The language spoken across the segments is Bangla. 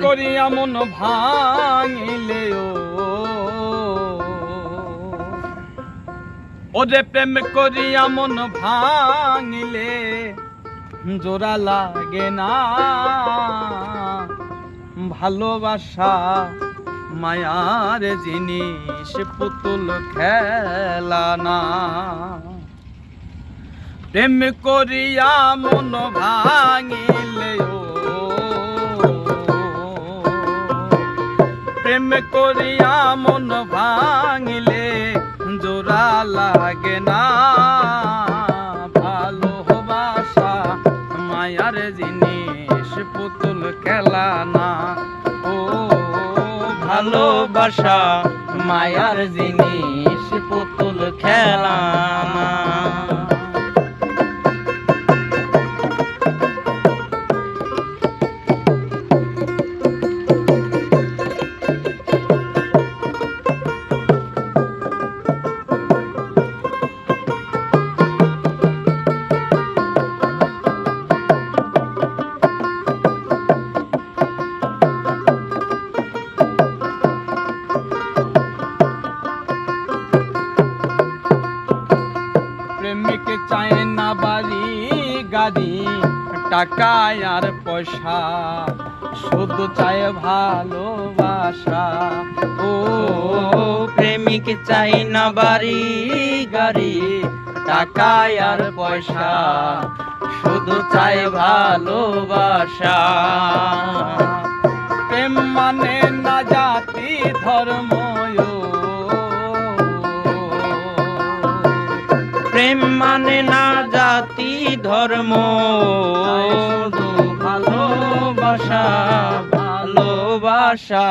করিয়া মন ভাঙিলে ওরে প্রেম করিয়া মন ভাঙিলে জোড়া লাগে না ভালোবাসা মায়ার জিনিস পুতুল খেলা না প্রেম করিয়া মন ভাঙিলে প্রেম করিয়া মন ভাঙিলে জোড়া লাগে না ভালোবাসা মায়ার জিনিস পুতুল খেলা না ও ভালোবাসা মায়ার জিনিস পুতুল খেলা না প্রেমিক চায় না বাড়ি গাড়ি টাকা আর পয়সা শুধু চায় ভালোবাসা ও প্রেমিক চায় না বাড়ি গাড়ি টাকা আর পয়সা শুধু চায় ভালোবাসা প্রেম মানে না জাতি ধর্ম প্রেম মানে না জাতি ধর্ম ভালোবাসা ভালোবাসা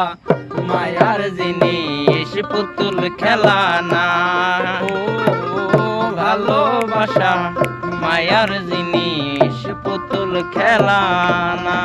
মায়ার জিনিস পুতুল খেলা না ভালোবাসা মায়ার জিনিস পুতুল খেলা না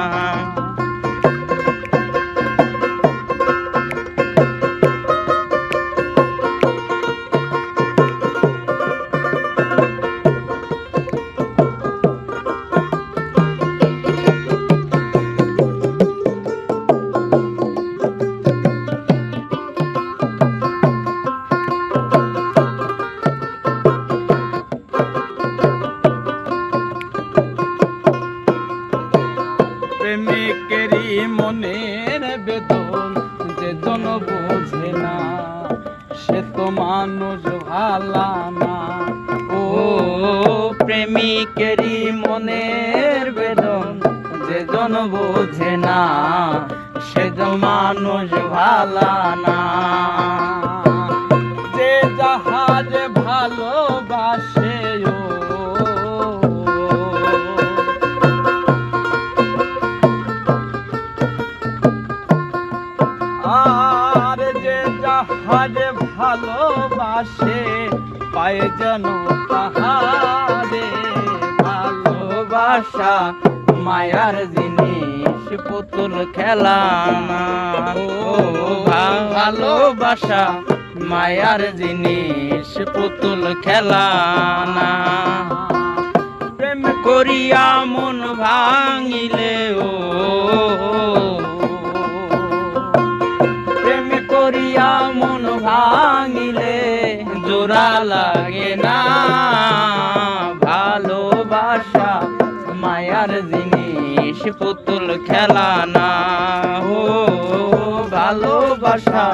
প্রেমিকেরই মনের বেদন যে জন বোঝে না সে তো মানুষ ভালা না ও প্রেমিকেরই মনের বেদন যে জন বোঝে না সে তো মানুষ ভালা না যে জাহাজ ভালোবাসে আর যে যাহারে ভালোবাসে পায় যেন তাহারে ভালোবাসা মায়ার জিনিস পুতুল খেলা না ও ভালোবাসা মায়ার জিনিস পুতুল খেলা না প্রেম করিয়া মন ভাঙিলে ও করিয়া মন ভাঙিলে জোড়া লাগে না ভালোবাসা মায়ার জিনিস পুতুল খেলা না ও ভালোবাসা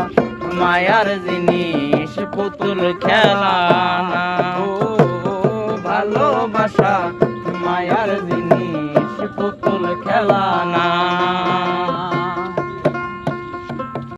মায়ার জিনিস পুতুল খেলা না ও ভালোবাসা মায়ার জিনিস পুতুল খেলা না